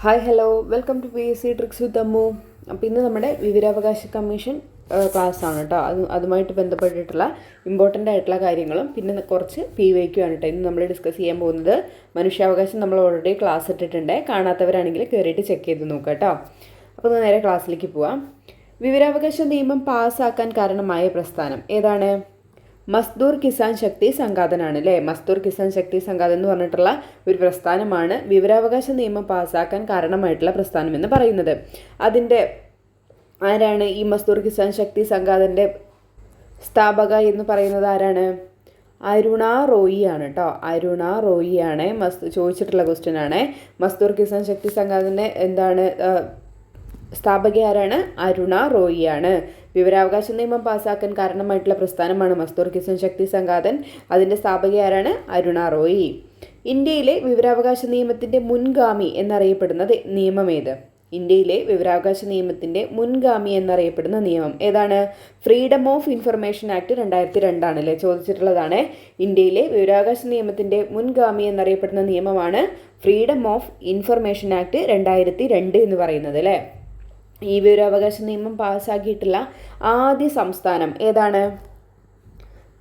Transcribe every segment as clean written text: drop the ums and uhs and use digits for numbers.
Hi hello welcome to PSC tricks with Ammu. അപ്പോൾ ഇന്ന് നമ്മുടെ വിവരാവകാശ കമ്മീഷൻ ക്ലാസ് ആണ് കേട്ടോ. അതുമായിട്ട് ബന്ധപ്പെട്ടിട്ടുള്ള ഇമ്പോർട്ടൻ്റ് ആയിട്ടുള്ള കാര്യങ്ങളും പിന്നെ കുറച്ച് PYQ ആണ് കേട്ടോ ഇന്ന് നമ്മൾ ഡിസ്കസ് ചെയ്യാൻ പോകുന്നത്. മനുഷ്യാവകാശം നമ്മൾ ഓൾറെഡി ക്ലാസ് ഇട്ടിട്ടുണ്ട്, കാണാത്തവരാണെങ്കിൽ കയറിയിട്ട് ചെക്ക് ചെയ്ത് നോക്കുക കേട്ടോ. അപ്പോൾ നേരെ ക്ലാസ്സിലേക്ക് പോവാം. വിവരാവകാശ നിയമം പാസ്സാക്കാൻ കാരണമായ പ്രസ്ഥാനം ഏതാണ്? മസ്ദൂർ കിസാൻ ശക്തി സംഘാതനാണ് അല്ലേ. മസ്ദൂർ കിസാൻ ശക്തി സംഘാതൻ എന്ന് പറഞ്ഞിട്ടുള്ള ഒരു പ്രസ്ഥാനമാണ് വിവരാവകാശ നിയമം പാസ്സാക്കാൻ കാരണമായിട്ടുള്ള പ്രസ്ഥാനം എന്ന് പറയുന്നത്. അതിൻ്റെ ആരാണ് ഈ മസ്ദൂർ കിസാൻ ശക്തി സംഘാതൻ്റെ സ്ഥാപക എന്ന് പറയുന്നത് ആരാണ്? അരുണ റോയി ആണ് കേട്ടോ. അരുണ റോയി ആണ് ചോദിച്ചിട്ടുള്ള ക്വസ്റ്റ്യൻ ആണ്. മസ്ദൂർ കിസാൻ ശക്തി സംഘാതൻ്റെ എന്താണ് സ്ഥാപക ആരാണ്? അരുണ റോയി ആണ്. വിവരാവകാശ നിയമം പാസ്സാക്കാൻ കാരണമായിട്ടുള്ള പ്രസ്ഥാനമാണ് മസ്ദൂർ കിസാൻ ശക്തി സംഘാതൻ. അതിൻ്റെ സ്ഥാപക ആരാണ്? അരുണ റോയി. ഇന്ത്യയിലെ വിവരാവകാശ നിയമത്തിൻ്റെ മുൻഗാമി എന്നറിയപ്പെടുന്നത് നിയമം ഏത്? ഇന്ത്യയിലെ വിവരാവകാശ നിയമത്തിൻ്റെ മുൻഗാമി എന്നറിയപ്പെടുന്ന നിയമം ഏതാണ്? ഫ്രീഡം ഓഫ് ഇൻഫർമേഷൻ ആക്ട് 2002 ആണല്ലേ ചോദിച്ചിട്ടുള്ളതാണ്. ഇന്ത്യയിലെ വിവരാവകാശ നിയമത്തിൻ്റെ മുൻഗാമി എന്നറിയപ്പെടുന്ന നിയമമാണ് ഫ്രീഡം ഓഫ് ഇൻഫർമേഷൻ ആക്ട് 2002 എന്ന് പറയുന്നത് അല്ലേ. ഈ വിവരാവകാശ നിയമം പാസ്സാക്കിയിട്ടുള്ള ആദ്യ സംസ്ഥാനം ഏതാണ്?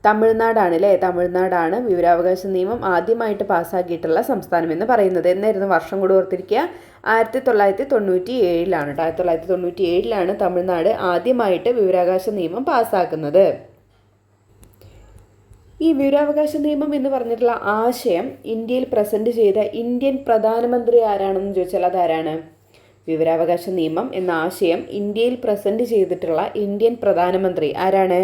തമിഴ്നാടാണ് അല്ലേ. തമിഴ്നാടാണ് വിവരാവകാശ നിയമം ആദ്യമായിട്ട് പാസ്സാക്കിയിട്ടുള്ള സംസ്ഥാനം എന്ന് പറയുന്നത്. എന്നായിരുന്നു വർഷം കൂടി ഓർത്തിരിക്കുക? 1997 കേട്ടോ. 1997 തമിഴ്നാട് ആദ്യമായിട്ട് വിവരാവകാശ നിയമം പാസ്സാക്കുന്നത്. ഈ വിവരാവകാശ നിയമം എന്ന് പറഞ്ഞിട്ടുള്ള ആശയം ഇന്ത്യയിൽ പ്രസന്റ് ചെയ്ത ഇന്ത്യൻ പ്രധാനമന്ത്രി ആരാണെന്ന് ചോദിച്ചാൽ അതാരാണ്? വിവരാവകാശ നിയമം എന്ന ആശയം ഇന്ത്യയിൽ പ്രസന്റ് ചെയ്തിട്ടുള്ള ഇന്ത്യൻ പ്രധാനമന്ത്രി ആരാണ്?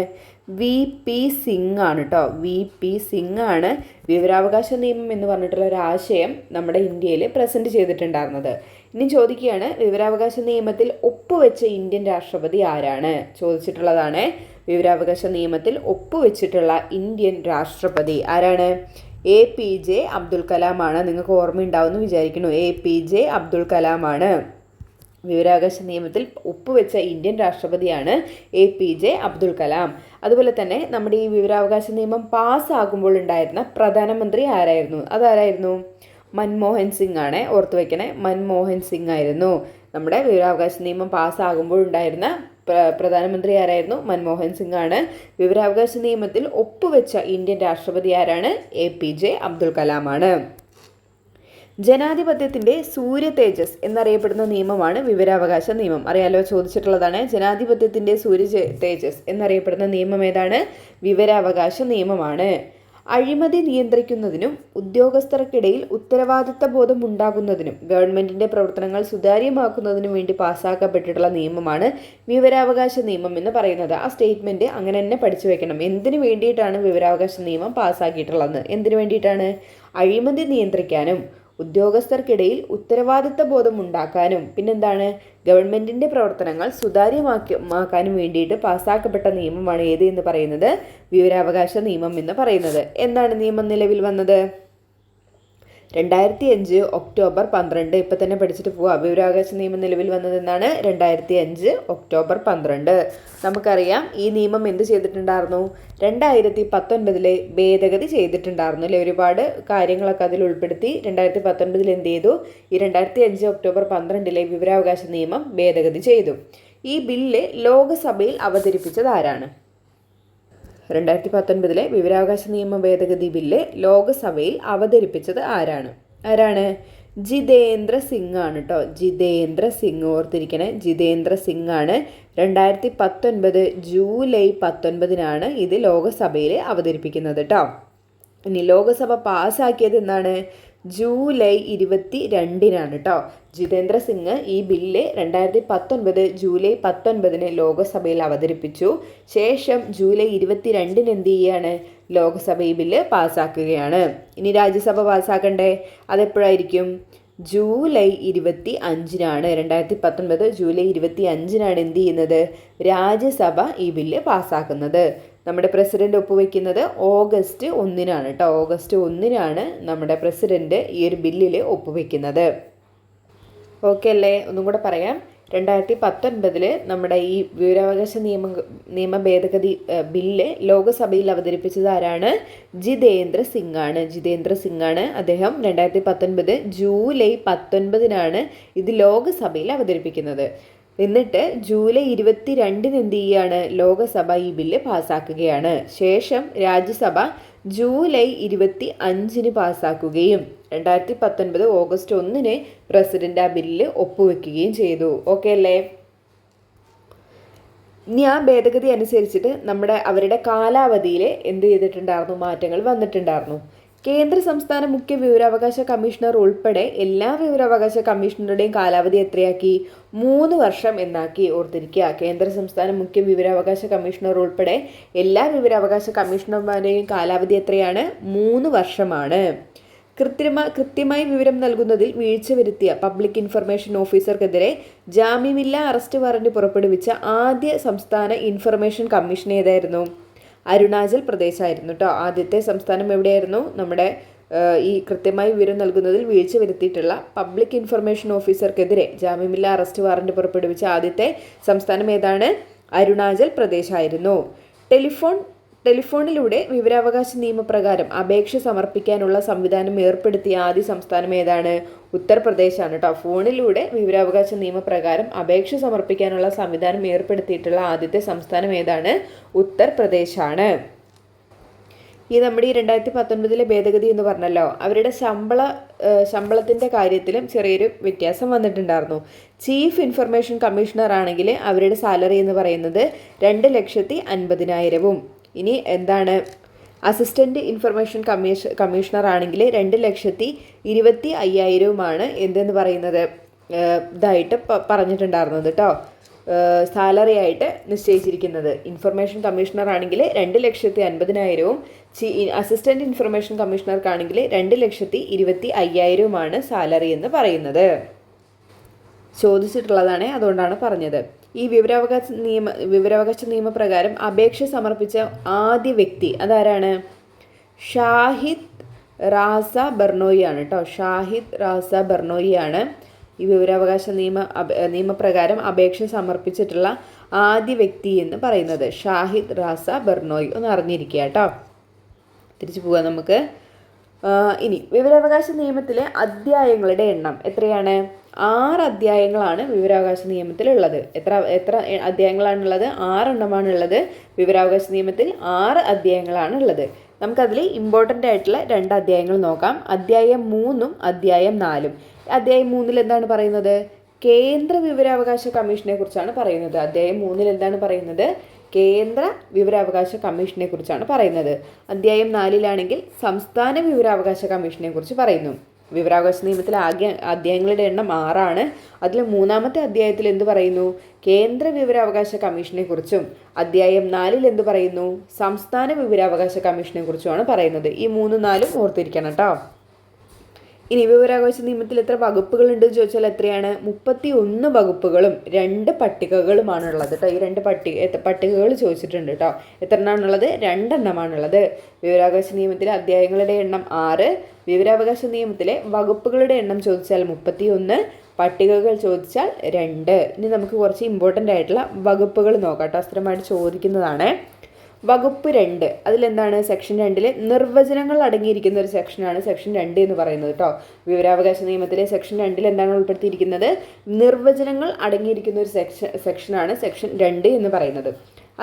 VP സിംഗ് ആണ് കേട്ടോ. VP സിംഗ് ആണ് വിവരാവകാശ നിയമം എന്ന് പറഞ്ഞിട്ടുള്ള ഒരു ആശയം നമ്മുടെ ഇന്ത്യയിൽ പ്രസന്റ് ചെയ്തിട്ടുണ്ടായിരുന്നത്. ഇനി ചോദിക്കുകയാണ്, വിവരാവകാശ നിയമത്തിൽ ഒപ്പുവെച്ച ഇന്ത്യൻ രാഷ്ട്രപതി ആരാണ്? ചോദിച്ചിട്ടുള്ളതാണ്. വിവരാവകാശ നിയമത്തിൽ ഒപ്പുവെച്ചിട്ടുള്ള ഇന്ത്യൻ രാഷ്ട്രപതി ആരാണ്? APJ അബ്ദുൽ കലാം ആണ്. നിങ്ങൾക്ക് ഓർമ്മയുണ്ടാവുമെന്ന് വിചാരിക്കുന്നു. APJ അബ്ദുൽ കലാം ആണ്. വിവരാവകാശ നിയമത്തിൽ ഒപ്പുവെച്ച ഇന്ത്യൻ രാഷ്ട്രപതിയാണ് APJ അബ്ദുൽ കലാം. അതുപോലെ തന്നെ നമ്മുടെ ഈ വിവരാവകാശ നിയമം പാസ്സാകുമ്പോൾ ഉണ്ടായിരുന്ന പ്രധാനമന്ത്രി ആരായിരുന്നു? അതാരായിരുന്നു? മൻമോഹൻ സിംഗ് ആണ്. ഓർത്തു വെക്കണേ, മൻമോഹൻ സിംഗ് ആയിരുന്നു. നമ്മുടെ വിവരാവകാശ നിയമം പാസ്സാകുമ്പോൾ ഉണ്ടായിരുന്ന പ്രധാനമന്ത്രി ആരായിരുന്നു? മൻമോഹൻ സിംഗ് ആണ്. വിവരാവകാശ നിയമത്തിൽ ഒപ്പുവെച്ച ഇന്ത്യൻ രാഷ്ട്രപതി ആരാണ്? APJ അബ്ദുൽ കലാം ആണ്. ജനാധിപത്യത്തിൻ്റെ സൂര്യ തേജസ് എന്നറിയപ്പെടുന്ന നിയമമാണ് വിവരാവകാശ നിയമം. അറിയാലോ, ചോദിച്ചിട്ടുള്ളതാണ്. ജനാധിപത്യത്തിൻ്റെ സൂര്യ തേജസ് എന്നറിയപ്പെടുന്ന നിയമം ഏതാണ്? വിവരാവകാശ നിയമമാണ്. അഴിമതി നിയന്ത്രിക്കുന്നതിനും ഉദ്യോഗസ്ഥർക്കിടയിൽ ഉത്തരവാദിത്ത ബോധം ഉണ്ടാകുന്നതിനും ഗവൺമെൻറ്റിൻ്റെ പ്രവർത്തനങ്ങൾ സുതാര്യമാക്കുന്നതിനും വേണ്ടി പാസ്സാക്കപ്പെട്ടിട്ടുള്ള നിയമമാണ് വിവരാവകാശ നിയമം എന്ന് പറയുന്നത്. ആ സ്റ്റേറ്റ്മെൻറ്റ് അങ്ങനെ തന്നെ പഠിച്ചു വെക്കണം. എന്തിനു വേണ്ടിയിട്ടാണ് വിവരാവകാശ നിയമം പാസ്സാക്കിയിട്ടുള്ളത്? എന്തിനു വേണ്ടിയിട്ടാണ്? അഴിമതി നിയന്ത്രിക്കാനും ഉദ്യോഗസ്ഥർക്കിടയിൽ ഉത്തരവാദിത്ത ബോധം ഉണ്ടാക്കാനും പിന്നെന്താണ് ഗവൺമെൻറ്റിൻ്റെ പ്രവർത്തനങ്ങൾ സുതാര്യമാക്കാനും വേണ്ടിയിട്ട് പാസ്സാക്കപ്പെട്ട നിയമമാണ് ഏത് എന്ന് പറയുന്നത്? വിവരാവകാശ നിയമം എന്ന് പറയുന്നത്. എന്നാണ് നിയമം നിലവിൽ വന്നത്? 2005 ഒക്ടോബർ 12. ഇപ്പം തന്നെ പഠിച്ചിട്ട് പോവാം. വിവരാവകാശ നിയമം നിലവിൽ വന്നത് എന്നാണ്? 2005 ഒക്ടോബർ 12. നമുക്കറിയാം ഈ നിയമം എന്ത് ചെയ്തിട്ടുണ്ടായിരുന്നു? 2019 ഭേദഗതി ചെയ്തിട്ടുണ്ടായിരുന്നു അല്ലേ. ഒരുപാട് കാര്യങ്ങളൊക്കെ അതിൽ ഉൾപ്പെടുത്തി 2019 എന്ത് ചെയ്തു? ഈ 2005 ഒക്ടോബർ 12 വിവരാവകാശ നിയമം ഭേദഗതി ചെയ്തു. ഈ ബില്ല് ലോകസഭയിൽ അവതരിപ്പിച്ചത് ആരാണ്? 2019 വിവരാവകാശ നിയമ ഭേദഗതി ബില്ല് ലോകസഭയിൽ അവതരിപ്പിച്ചത് ആരാണ്? ജിതേന്ദ്ര സിംഗ് ആണ് കേട്ടോ. ജിതേന്ദ്ര സിംഗ്, ഓർത്തിരിക്കണേ, ജിതേന്ദ്ര സിംഗ് ആണ്. 2019 ജൂലൈ 19 ഇത് ലോകസഭയിൽ അവതരിപ്പിക്കുന്നത് കേട്ടോ. ഇനി ലോകസഭ പാസ്സാക്കിയത് എന്നാണ്? ജൂലൈ 22 കേട്ടോ. ജിതേന്ദ്ര സിംഗ് ഈ ബില്ല് 2019 ജൂലൈ 19 ലോകസഭയിൽ അവതരിപ്പിച്ചു. ശേഷം ജൂലൈ 22 എന്ത് ചെയ്യുകയാണ്? ലോകസഭ ഈ ബില്ല് പാസ്സാക്കുകയാണ്. ഇനി രാജ്യസഭ പാസ്സാക്കണ്ടേ? അതെപ്പോഴായിരിക്കും? ജൂലൈ 25 2019 ജൂലൈ 25 എന്ത് ചെയ്യുന്നത്? രാജ്യസഭ ഈ ബില്ല് പാസ്സാക്കുന്നത്. നമ്മുടെ പ്രസിഡന്റ് ഒപ്പുവെക്കുന്നത് ഓഗസ്റ്റ് 1 കേട്ടോ. ഓഗസ്റ്റ് 1 നമ്മുടെ പ്രസിഡന്റ് ഈ ഒരു ബില്ലിൽ ഒപ്പുവെക്കുന്നത്. ഓക്കെ അല്ലേ? ഒന്നും കൂടെ പറയാം. 2019 നമ്മുടെ ഈ വിവരാവകാശ നിയമ ഭേദഗതി ബില്ല് ലോകസഭയിൽ അവതരിപ്പിച്ചത് ആരാണ്? ജിതേന്ദ്ര സിംഗ് ആണ്. അദ്ദേഹം 2019 ജൂലൈ 19 ഇത് ലോകസഭയിൽ അവതരിപ്പിക്കുന്നത്. എന്നിട്ട് ജൂലൈ 22 എന്ത് ചെയ്യാണ്? ലോകസഭ ഈ ബില്ല് പാസ്സാക്കുകയാണ്. ശേഷം രാജ്യസഭ ജൂലൈ 25 പാസ്സാക്കുകയും 2019 ഓഗസ്റ്റ് 1 പ്രസിഡന്റ് ആ ബില്ല് ഒപ്പുവെക്കുകയും ചെയ്തു. ഓക്കെ അല്ലേ? ഇനി ആ ഭേദഗതി അനുസരിച്ചിട്ട് അവരുടെ കാലാവധിയിൽ എന്ത് ചെയ്തിട്ടുണ്ടായിരുന്നു? മാറ്റങ്ങൾ വന്നിട്ടുണ്ടായിരുന്നു. കേന്ദ്ര സംസ്ഥാന മുഖ്യ വിവരാവകാശ കമ്മീഷണർ ഉൾപ്പെടെ എല്ലാ വിവരാവകാശ കമ്മീഷണറുടെയും കാലാവധി എത്രയാക്കി? 3 വർഷം എന്നാക്കി. ഓർത്തിരിക്കുക, കേന്ദ്ര സംസ്ഥാന മുഖ്യ വിവരാവകാശ കമ്മീഷണർ ഉൾപ്പെടെ എല്ലാ വിവരാവകാശ കമ്മീഷണർമാരുടെയും കാലാവധി എത്രയാണ്? 3 വർഷമാണ്. കൃത്യമായി വിവരം നൽകുന്നതിൽ വീഴ്ച വരുത്തിയ പബ്ലിക് ഇൻഫർമേഷൻ ഓഫീസർക്കെതിരെ ജാമ്യമില്ലാ അറസ്റ്റ് വാറന്റ് പുറപ്പെടുവിച്ച ആദ്യ സംസ്ഥാന ഇൻഫർമേഷൻ കമ്മീഷൻ ഏതായിരുന്നു? അരുണാചൽ പ്രദേശ് ആയിരുന്നു കേട്ടോ. ആദ്യത്തെ സംസ്ഥാനം എവിടെയായിരുന്നു? നമ്മുടെ ഈ കൃത്യമായി വിവരം നൽകുന്നതിൽ വീഴ്ച വരുത്തിയിട്ടുള്ള പബ്ലിക് ഇൻഫർമേഷൻ ഓഫീസർക്കെതിരെ ജാമ്യമില്ലാ അറസ്റ്റ് വാറന്റ് പുറപ്പെടുവിച്ച ആദ്യത്തെ സംസ്ഥാനം ഏതാണ്? അരുണാചൽ പ്രദേശ് ആയിരുന്നു. ടെലിഫോണിലൂടെ വിവരാവകാശ നിയമപ്രകാരം അപേക്ഷ സമർപ്പിക്കാനുള്ള സംവിധാനം ഏർപ്പെടുത്തിയ ആദ്യ സംസ്ഥാനം ഏതാണ്? ഉത്തർപ്രദേശാണ് കേട്ടോ. ഫോണിലൂടെ വിവരാവകാശ നിയമപ്രകാരം അപേക്ഷ സമർപ്പിക്കാനുള്ള സംവിധാനം ഏർപ്പെടുത്തിയിട്ടുള്ള ആദ്യത്തെ സംസ്ഥാനം ഏതാണ്? ഉത്തർപ്രദേശാണ്. ഈ നമ്മുടെ ഈ 2019 ഭേദഗതി എന്ന് പറഞ്ഞല്ലോ, അവരുടെ ശമ്പളത്തിൻ്റെ കാര്യത്തിലും ചെറിയൊരു വ്യത്യാസം വന്നിട്ടുണ്ടായിരുന്നു. ചീഫ് ഇൻഫർമേഷൻ കമ്മീഷണർ ആണെങ്കിൽ അവരുടെ സാലറി എന്ന് പറയുന്നത് 2,50,000. ഇനി എന്താണ്? അസിസ്റ്റന്റ് ഇൻഫർമേഷൻ കമ്മീഷണർ ആണെങ്കിൽ 2,25,000 എന്തെന്ന് പറയുന്നത് ഇതായിട്ട് പറഞ്ഞിട്ടുണ്ടായിരുന്നത് കേട്ടോ. സാലറി ആയിട്ട് നിശ്ചയിച്ചിരിക്കുന്നത്. ഇൻഫർമേഷൻ കമ്മീഷണർ ആണെങ്കിൽ 2,50,000, അസിസ്റ്റന്റ് ഇൻഫർമേഷൻ കമ്മീഷണർക്കാണെങ്കിൽ 2,25,000 സാലറി എന്ന് പറയുന്നത്. ചോദിച്ചിട്ടുള്ളതാണ്, അതുകൊണ്ടാണ് പറഞ്ഞത്. ഈ വിവരാവകാശ നിയമപ്രകാരം അപേക്ഷ സമർപ്പിച്ച ആദ്യ വ്യക്തി അതാരാണ്? ഷാഹിദ് റാസ ബർണോയി ആണ് കേട്ടോ. ഷാഹിദ് റാസ ബർണോയി ആണ് ഈ വിവരാവകാശ നിയമപ്രകാരം അപേക്ഷ സമർപ്പിച്ചിട്ടുള്ള ആദ്യ വ്യക്തി എന്ന് പറയുന്നത്. ഷാഹിദ് റാസ ബർണോയി. ഒന്ന് അറിഞ്ഞിരിക്കുക കേട്ടോ. തിരിച്ചു പോകാം നമുക്ക്. ഇനി വിവരാവകാശ നിയമത്തിലെ അധ്യായങ്ങളുടെ എണ്ണം എത്രയാണ്? 6 അധ്യായങ്ങളാണ് വിവരാവകാശ നിയമത്തിലുള്ളത്. എത്ര അധ്യായങ്ങളാണുള്ളത്? 6 എണ്ണമാണുള്ളത്. വിവരാവകാശ നിയമത്തിൽ 6 അധ്യായങ്ങളാണുള്ളത്. നമുക്കതിൽ ഇമ്പോർട്ടൻ്റ് ആയിട്ടുള്ള 2 അധ്യായങ്ങൾ നോക്കാം. അധ്യായം 3 അധ്യായം 4. അധ്യായം 3 എന്താണ് പറയുന്നത്? കേന്ദ്ര വിവരാവകാശ കമ്മീഷനെ കുറിച്ചാണ് പറയുന്നത്. അധ്യായം 3 എന്താണ് പറയുന്നത്? കേന്ദ്ര വിവരാവകാശ കമ്മീഷനെ കുറിച്ചാണ് പറയുന്നത്. അധ്യായം 4 സംസ്ഥാന വിവരാവകാശ കമ്മീഷനെ കുറിച്ച് പറയുന്നു. വിവരാവകാശ നിയമത്തിലെ അധ്യായങ്ങളുടെ എണ്ണം 6 ആണ്. അതിൽ 3-ാമത്തെ അധ്യായത്തിൽ എന്ത് പറയുന്നു? കേന്ദ്ര വിവരാവകാശ കമ്മീഷനെ കുറിച്ചും അധ്യായം 4 എന്ത് പറയുന്നു? സംസ്ഥാന വിവരാവകാശ കമ്മീഷനെ കുറിച്ചുമാണ് പറയുന്നത്. ഈ 3, 4 ഓർത്തിരിക്കണം കേട്ടോ. ഇനി വിവരാവകാശ നിയമത്തിൽ എത്ര വകുപ്പുകളുണ്ട് ചോദിച്ചാൽ എത്രയാണ്? 31 വകുപ്പുകളും 2 പട്ടികകളുമാണുള്ളത് കേട്ടോ. ഈ 2 പട്ടികകൾ ചോദിച്ചിട്ടുണ്ട് കേട്ടോ. എത്ര എണ്ണമാണുള്ളത്? 2 എണ്ണമാണുള്ളത്. വിവരാവകാശ നിയമത്തിലെ അധ്യായങ്ങളുടെ എണ്ണം 6, വിവരാവകാശ നിയമത്തിലെ വകുപ്പുകളുടെ എണ്ണം ചോദിച്ചാൽ 31, പട്ടികകൾ ചോദിച്ചാൽ 2. ഇനി നമുക്ക് കുറച്ച് ഇമ്പോർട്ടൻ്റ് ആയിട്ടുള്ള വകുപ്പുകൾ നോക്കാം കേട്ടോ. സ്ഥിരമായിട്ട് ചോദിക്കുന്നതാണ്. വകുപ്പ് 2 അതിലെന്താണ്? സെക്ഷൻ 2 നിർവചനങ്ങൾ അടങ്ങിയിരിക്കുന്ന ഒരു സെക്ഷനാണ് സെക്ഷൻ 2 എന്ന് പറയുന്നത് കേട്ടോ. വിവരാവകാശ നിയമത്തിലെ സെക്ഷൻ 2 എന്താണ് ഉൾപ്പെടുത്തിയിരിക്കുന്നത്? നിർവചനങ്ങൾ അടങ്ങിയിരിക്കുന്ന ഒരു സെക്ഷനാണ് സെക്ഷൻ 2 എന്ന് പറയുന്നത്.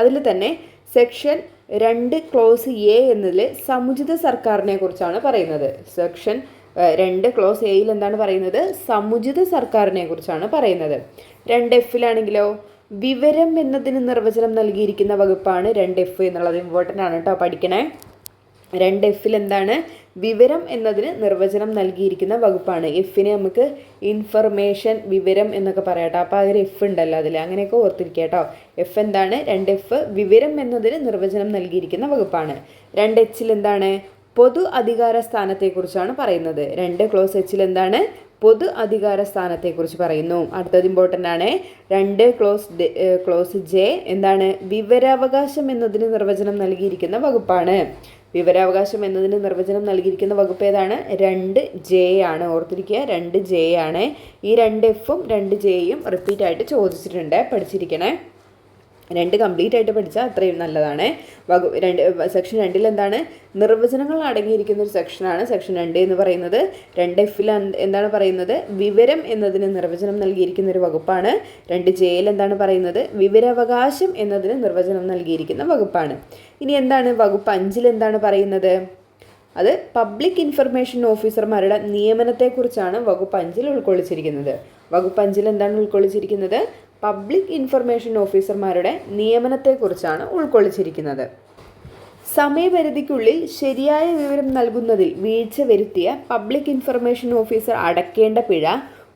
അതിൽ തന്നെ സെക്ഷൻ 2 ക്ലോസ് എ എന്നതിൽ സമുചിത സർക്കാരിനെ കുറിച്ചാണ് പറയുന്നത്. സെക്ഷൻ 2 ക്ലോസ് എയിൽ എന്താണ് പറയുന്നത്? സമുചിത സർക്കാരിനെ കുറിച്ചാണ് പറയുന്നത്. 2F വിവരം എന്നതിന് നിർവചനം നൽകിയിരിക്കുന്ന വകുപ്പാണ് 2F എന്നുള്ളത്. ഇമ്പോർട്ടൻ്റ് ആണ് കേട്ടോ, പഠിക്കണേ. 2F എന്താണ്? വിവരം എന്നതിന് നിർവചനം നൽകിയിരിക്കുന്ന വകുപ്പാണ്. എഫിനെ നമുക്ക് ഇൻഫർമേഷൻ, വിവരം എന്നൊക്കെ പറയാം കേട്ടോ. അപ്പോൾ അതിൽ F ഉണ്ടല്ലോ അതിൽ, അങ്ങനെയൊക്കെ ഓർത്തിരിക്കുക കേട്ടോ. F എന്താണ്? 2F വിവരം എന്നതിന് നിർവചനം നൽകിയിരിക്കുന്ന വകുപ്പാണ്. 2H എന്താണ്? പൊതു അധികാര സ്ഥാനത്തെക്കുറിച്ചാണ് പറയുന്നത്. 2 ക്ലോസ് H എന്താണ്? പൊതു അധികാര സ്ഥാനത്തെക്കുറിച്ച് പറയുന്നു. അടുത്തത് ഇമ്പോർട്ടൻ്റ് ആണ്. 2 ക്ലോസ് ജെ എന്താണ്? വിവരാവകാശം എന്നതിന് നിർവചനം നൽകിയിരിക്കുന്ന വകുപ്പാണ്. വിവരാവകാശം എന്നതിന് നിർവചനം നൽകിയിരിക്കുന്ന വകുപ്പ് ഏതാണ്? 2J ആണ്. ഓർത്തിരിക്കുക, 2J ആണ്. ഈ 2Fഉം 2Jയും റിപ്പീറ്റ് ആയിട്ട് ചോദിച്ചിട്ടുണ്ട്, പഠിച്ചിരിക്കണേ. 2 കംപ്ലീറ്റ് ആയിട്ട് പഠിച്ചാൽ അത്രയും നല്ലതാണ്. സെക്ഷൻ 2 എന്താണ്? നിർവചനങ്ങൾ അടങ്ങിയിരിക്കുന്ന ഒരു സെക്ഷനാണ് സെക്ഷൻ 2 എന്ന് പറയുന്നത്. 2Fൽ എന്താണ് പറയുന്നത്? വിവരം എന്നതിന് നിർവചനം നൽകിയിരിക്കുന്ന ഒരു വകുപ്പാണ്. 2Jയിൽ എന്താണ് പറയുന്നത്? വിവരാവകാശം എന്നതിന് നിർവചനം നൽകിയിരിക്കുന്ന വകുപ്പാണ്. ഇനി എന്താണ് വകുപ്പ് 5-ൽ എന്താണ് പറയുന്നത്? അത് പബ്ലിക് ഇൻഫർമേഷൻ ഓഫീസർമാരുടെ നിയമനത്തെക്കുറിച്ചാണ് വകുപ്പ് 5-ൽ ഉൾക്കൊള്ളിച്ചിരിക്കുന്നത്. വകുപ്പ് 5-ൽ എന്താണ് ഉൾക്കൊള്ളിച്ചിരിക്കുന്നത്? പബ്ലിക് ഇൻഫർമേഷൻ ഓഫീസർമാരുടെ നിയമനത്തെക്കുറിച്ചാണ് ഉൾക്കൊള്ളിച്ചിരിക്കുന്നത്. സമയപരിധിക്കുള്ളിൽ ശരിയായ വിവരം നൽകുന്നതിൽ വീഴ്ച വരുത്തിയ പബ്ലിക് ഇൻഫർമേഷൻ ഓഫീസർ അടയ്ക്കേണ്ട പിഴ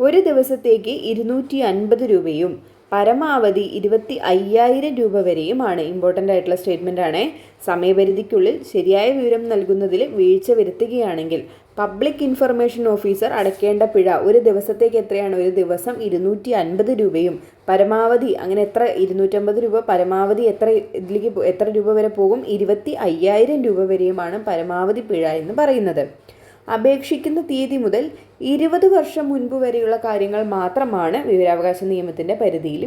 ഒരു ദിവസത്തേക്ക് 250 രൂപയും പരമാവധി 25,000 രൂപ വരെയുമാണ്. ഇമ്പോർട്ടൻ്റ് ആയിട്ടുള്ള സ്റ്റേറ്റ്മെൻ്റ് ആണ്. സമയപരിധിക്കുള്ളിൽ ശരിയായ വിവരം നൽകുന്നതിൽ വീഴ്ച വരുത്തുകയാണെങ്കിൽ പബ്ലിക് ഇൻഫർമേഷൻ ഓഫീസർ അടയ്ക്കേണ്ട പിഴ ഒരു ദിവസത്തേക്ക് എത്രയാണ്? ഒരു ദിവസം 250 രൂപയും പരമാവധി അങ്ങനെ എത്ര? 250 രൂപ പരമാവധി എത്ര രൂപ വരെ പോകും? 25,000 രൂപ വരെയുമാണ് പരമാവധി പിഴ എന്ന് പറയുന്നത്. അപേക്ഷിക്കുന്ന തീയതി മുതൽ 20 വർഷം മുൻപ് വരെയുള്ള കാര്യങ്ങൾ മാത്രമാണ് വിവരാവകാശ നിയമത്തിൻ്റെ പരിധിയിൽ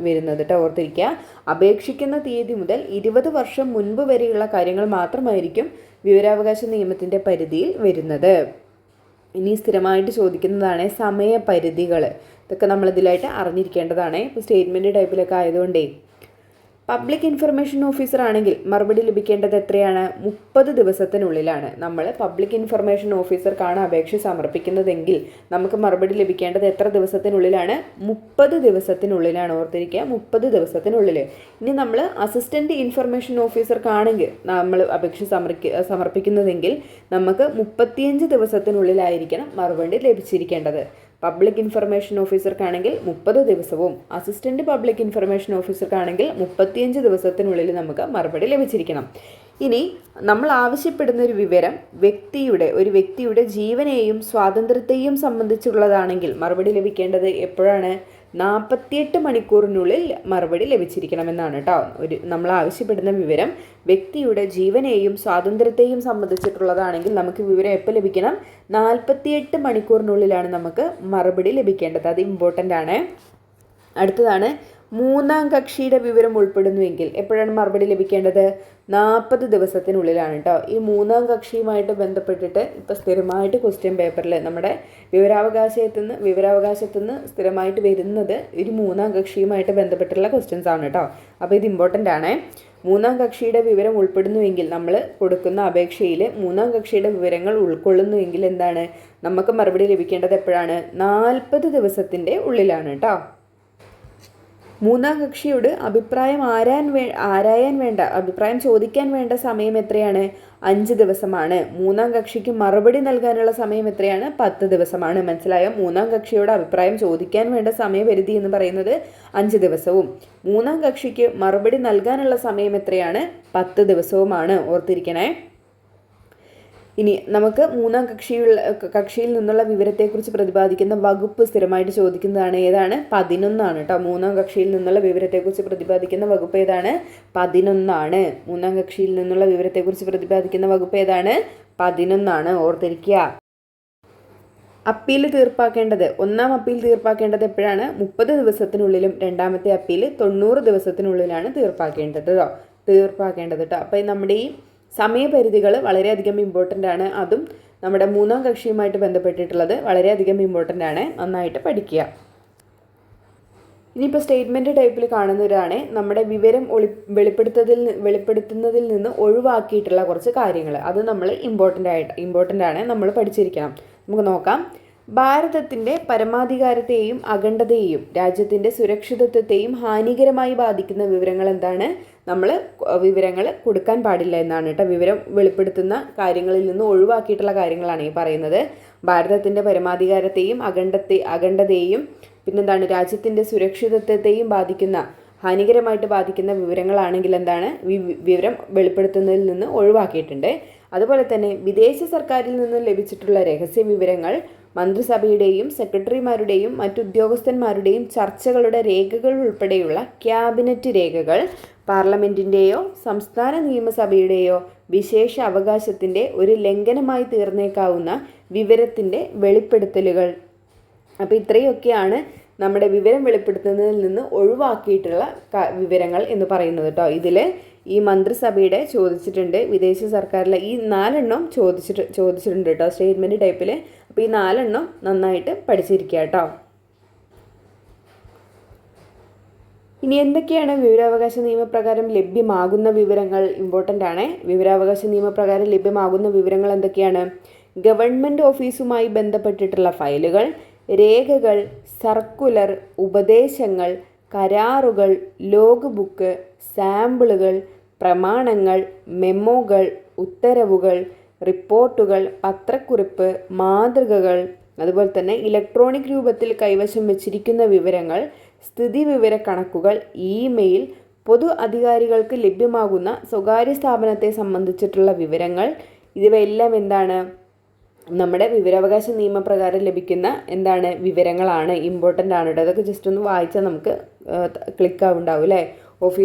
വരുന്നത് കേട്ടോ. ഓർത്തിരിക്കുക, അപേക്ഷിക്കുന്ന തീയതി മുതൽ 20 വർഷം മുൻപ് വരെയുള്ള കാര്യങ്ങൾ മാത്രമായിരിക്കും വിവരാവകാശ നിയമത്തിൻ്റെ പരിധിയിൽ വരുന്നത്. ഇനി സ്ഥിരമായിട്ട് ചോദിക്കുന്നതാണ് സമയപരിധികൾ. ഇതൊക്കെ നമ്മളിതിലായിട്ട് അറിഞ്ഞിരിക്കേണ്ടതാണ്. ഇപ്പോൾ സ്റ്റേറ്റ്മെൻറ്റ് ടൈപ്പിലൊക്കെ ആയതുകൊണ്ടേ പബ്ലിക് ഇൻഫർമേഷൻ ഓഫീസർ ആണെങ്കിൽ മറുപടി ലഭിക്കേണ്ടത് എത്രയാണ്? 30 ദിവസത്തിനുള്ളിലാണ്. നമ്മൾ പബ്ലിക് ഇൻഫർമേഷൻ ഓഫീസർക്കാണ് അപേക്ഷ സമർപ്പിക്കുന്നതെങ്കിൽ നമുക്ക് മറുപടി ലഭിക്കേണ്ടത് എത്ര ദിവസത്തിനുള്ളിലാണ്? 30 ദിവസത്തിനുള്ളിലാണ്. ഓർത്തിരിക്കുക, 30 ദിവസത്തിനുള്ളിൽ. ഇനി നമ്മൾ അസിസ്റ്റൻറ്റ് ഇൻഫർമേഷൻ ഓഫീസർക്കാണെങ്കിൽ നമ്മൾ അപേക്ഷ സമർപ്പിക്കുന്നതെങ്കിൽ നമുക്ക് 35 ദിവസത്തിനുള്ളിലായിരിക്കണം മറുപടി ലഭിച്ചിരിക്കേണ്ടത്. പബ്ലിക് ഇൻഫർമേഷൻ ഓഫീസർക്കാണെങ്കിൽ 30 ദിവസവും അസിസ്റ്റൻറ്റ് പബ്ലിക് ഇൻഫർമേഷൻ ഓഫീസർക്കാണെങ്കിൽ 35 ദിവസത്തിനുള്ളിൽ നമുക്ക് മറുപടി ലഭിച്ചിരിക്കണം. ഇനി നമ്മൾ ആവശ്യപ്പെടുന്ന ഒരു വിവരം ഒരു വ്യക്തിയുടെ ജീവനെയും സ്വാതന്ത്ര്യത്തെയും സംബന്ധിച്ചുള്ളതാണെങ്കിൽ മറുപടി ലഭിക്കേണ്ടത് എപ്പോഴാണ്? 48 മണിക്കൂറിനുള്ളിൽ മറുപടി ലഭിച്ചിരിക്കണമെന്നാണ് കേട്ടോ. നമ്മൾ ആവശ്യപ്പെടുന്ന വിവരം വ്യക്തിയുടെ ജീവനെയും സ്വാതന്ത്ര്യത്തെയും സംബന്ധിച്ചിട്ടുള്ളതാണെങ്കിൽ നമുക്ക് വിവരം എപ്പോൾ ലഭിക്കണം? 48 മണിക്കൂറിനുള്ളിലാണ് നമുക്ക് മറുപടി ലഭിക്കേണ്ടത്. അത് ഇമ്പോർട്ടൻ്റ് ആണ്. അടുത്തതാണ് മൂന്നാം കക്ഷിയുടെ വിവരം ഉൾപ്പെടുന്നുവെങ്കിൽ എപ്പോഴാണ് മറുപടി ലഭിക്കേണ്ടത്? 40 ദിവസത്തിനുള്ളിലാണ് കേട്ടോ. ഈ മൂന്നാം കക്ഷിയുമായിട്ട് ബന്ധപ്പെട്ടിട്ട് ഇപ്പോൾ സ്ഥിരമായിട്ട് ക്വസ്റ്റ്യൻ പേപ്പറിൽ നമ്മുടെ വിവരാവകാശത്തു നിന്ന് സ്ഥിരമായിട്ട് വരുന്നത് ഒരു മൂന്നാം കക്ഷിയുമായിട്ട് ബന്ധപ്പെട്ടുള്ള ക്വസ്റ്റ്യൻസ് ആണ് കേട്ടോ. അപ്പോൾ ഇത് ഇമ്പോർട്ടൻ്റ് ആണ്. മൂന്നാം കക്ഷിയുടെ വിവരം ഉൾപ്പെടുന്നുവെങ്കിൽ നമ്മൾ കൊടുക്കുന്ന അപേക്ഷയിൽ മൂന്നാം കക്ഷിയുടെ വിവരങ്ങൾ ഉൾക്കൊള്ളുന്നുവെങ്കിൽ എന്താണ്? നമുക്ക് മറുപടി ലഭിക്കേണ്ടത് എപ്പോഴാണ്? 40 ദിവസത്തിൻ്റെ ഉള്ളിലാണ് കേട്ടോ. മൂന്നാം കക്ഷിയോട് അഭിപ്രായം അഭിപ്രായം ചോദിക്കാൻ വേണ്ട സമയം എത്രയാണ്? 5 ദിവസമാണ്. മൂന്നാം കക്ഷിക്ക് മറുപടി നൽകാനുള്ള സമയം എത്രയാണ്? 10 ദിവസമാണ്. മനസ്സിലായോ? മൂന്നാം കക്ഷിയോട് അഭിപ്രായം ചോദിക്കാൻ വേണ്ട സമയപരിധി എന്ന് പറയുന്നത് 5 ദിവസവും മൂന്നാം കക്ഷിക്ക് മറുപടി നൽകാനുള്ള സമയം എത്രയാണ്? 10 ദിവസവുമാണ്. ഓർത്തിരിക്കണേ. ഇനി നമുക്ക് മൂന്നാം കക്ഷിയിൽ നിന്നുള്ള വിവരത്തെക്കുറിച്ച് പ്രതിപാദിക്കുന്ന വകുപ്പ് സ്ഥിരമായിട്ട് ചോദിക്കുന്നതാണ്. ഏതാണ്? 11 ആണ് കേട്ടോ. മൂന്നാം കക്ഷിയിൽ നിന്നുള്ള വിവരത്തെക്കുറിച്ച് പ്രതിപാദിക്കുന്ന വകുപ്പ് ഏതാണ്? 11 ആണ്. മൂന്നാം കക്ഷിയിൽ നിന്നുള്ള വിവരത്തെക്കുറിച്ച് പ്രതിപാദിക്കുന്ന വകുപ്പ് ഏതാണ്? 11 ആണ്. ഓർത്തിരിക്കുക. അപ്പീൽ തീർപ്പാക്കേണ്ടത്, ഒന്നാം അപ്പീൽ തീർപ്പാക്കേണ്ടത് എപ്പോഴാണ്? 30 ദിവസത്തിനുള്ളിലും രണ്ടാമത്തെ അപ്പീൽ 90 ദിവസത്തിനുള്ളിലാണ് തീർപ്പാക്കേണ്ടത് കേട്ടോ. അപ്പോൾ നമ്മുടെ ഈ സമയപരിധികൾ വളരെയധികം ഇമ്പോർട്ടൻ്റ് ആണ്. അതും നമ്മുടെ മൂന്നാം കക്ഷിയുമായിട്ട് ബന്ധപ്പെട്ടിട്ടുള്ളത് വളരെയധികം ഇമ്പോർട്ടൻ്റ് ആണ്. നന്നായിട്ട് പഠിക്കുക. ഇനിയിപ്പോൾ സ്റ്റേറ്റ്മെൻറ്റ് ടൈപ്പിൽ കാണുന്നവരാണ് നമ്മുടെ വിവരം വെളിപ്പെടുത്തുന്നതിൽ നിന്ന് ഒഴിവാക്കിയിട്ടുള്ള കുറച്ച് കാര്യങ്ങൾ. അത് നമ്മൾ ഇമ്പോർട്ടൻ്റ് ആണ്, നമ്മൾ പഠിച്ചിരിക്കണം. നമുക്ക് നോക്കാം. ഭാരതത്തിൻ്റെ പരമാധികാരത്തെയും അഖണ്ഡതയെയും രാജ്യത്തിൻ്റെ സുരക്ഷിതത്വത്തെയും ഹാനികരമായി ബാധിക്കുന്ന വിവരങ്ങൾ എന്താണ്? നമ്മൾ വിവരങ്ങൾ കൊടുക്കാൻ പാടില്ല എന്നാണ് കേട്ടോ. വിവരം വെളിപ്പെടുത്തുന്ന കാര്യങ്ങളിൽ നിന്ന് ഒഴിവാക്കിയിട്ടുള്ള കാര്യങ്ങളാണ് ഈ പറയുന്നത്. ഭാരതത്തിൻ്റെ പരമാധികാരത്തെയും അഖണ്ഡതയെയും പിന്നെന്താണ്? രാജ്യത്തിൻ്റെ സുരക്ഷിതത്വത്തെയും ഹാനികരമായിട്ട് ബാധിക്കുന്ന വിവരങ്ങളാണെങ്കിൽ എന്താണ്? വിവരം വെളിപ്പെടുത്തുന്നതിൽ നിന്ന് ഒഴിവാക്കിയിട്ടുണ്ട്. അതുപോലെ തന്നെ വിദേശ സർക്കാരിൽ നിന്ന് ലഭിച്ചിട്ടുള്ള രഹസ്യ വിവരങ്ങൾ മന്ത്രിസഭയുടെയും സെക്രട്ടറിമാരുടെയും മറ്റുദ്യോഗസ്ഥന്മാരുടെയും ചർച്ചകളുടെ രേഖകൾ ഉൾപ്പെടെയുള്ള ക്യാബിനറ്റ് രേഖകൾ പാർലമെൻറ്റിൻ്റെയോ സംസ്ഥാന നിയമസഭയുടെയോ വിശേഷ അവകാശത്തിൻ്റെ ഒരു ലംഘനമായി തീർന്നേക്കാവുന്ന വിവരത്തിൻ്റെ വെളിപ്പെടുത്തലുകൾ. അപ്പോൾ ഇത്രയൊക്കെയാണ് നമ്മുടെ വിവരം വെളിപ്പെടുത്തുന്നതിൽ നിന്ന് ഒഴിവാക്കിയിട്ടുള്ള വിവരങ്ങൾ എന്ന് പറയുന്നത് കേട്ടോ. ഇതിൽ ഈ മന്ത്രിസഭയുടെ ചോദിച്ചിട്ടുണ്ട്, വിദേശ സർക്കാരിലെ ഈ 4 ചോദിച്ചിട്ടുണ്ട് കേട്ടോ സ്റ്റേറ്റ്മെൻറ്റ് ടൈപ്പിൽ. അപ്പോൾ ഈ 4 നന്നായിട്ട് പഠിച്ചിരിക്കുക കേട്ടോ. ഇനി എന്തൊക്കെയാണ് വിവരാവകാശ നിയമപ്രകാരം ലഭ്യമാകുന്ന വിവരങ്ങൾ? ഇമ്പോർട്ടൻ്റ് ആണ്. വിവരാവകാശ നിയമപ്രകാരം ലഭ്യമാകുന്ന വിവരങ്ങൾ എന്തൊക്കെയാണ്? ഗവൺമെൻറ് ഓഫീസുമായി ബന്ധപ്പെട്ടിട്ടുള്ള ഫയലുകൾ, രേഖകൾ, സർക്കുലർ, ഉപദേശങ്ങൾ, കരാറുകൾ, ലോഗ് ബുക്ക്, സാമ്പിളുകൾ, പ്രമാണങ്ങൾ, മെമ്മോകൾ, ഉത്തരവുകൾ, റിപ്പോർട്ടുകൾ, പത്രക്കുറിപ്പ്, മാതൃകകൾ, അതുപോലെ തന്നെ ഇലക്ട്രോണിക് രൂപത്തിൽ കൈവശം വച്ചിരിക്കുന്ന വിവരങ്ങൾ, സ്ഥിതിവിവര കണക്കുകൾ, ഇമെയിൽ, പൊതു അധികാരികൾക്ക് ലഭ്യമാകുന്ന സ്വകാര്യ സ്ഥാപനത്തെ സംബന്ധിച്ചിട്ടുള്ള വിവരങ്ങൾ, ഇവയെല്ലാം എന്താണ്? നമ്മുടെ വിവരാവകാശ നിയമപ്രകാരം ലഭിക്കുന്ന എന്താണ് വിവരങ്ങളാണ്. ഇമ്പോർട്ടൻ്റ് ആണ് കേട്ടോ. അതൊക്കെ ജസ്റ്റ് ഒന്ന് വായിച്ചാൽ നമുക്ക് ക്ലിക്കാവുണ്ടാവും അല്ലേ.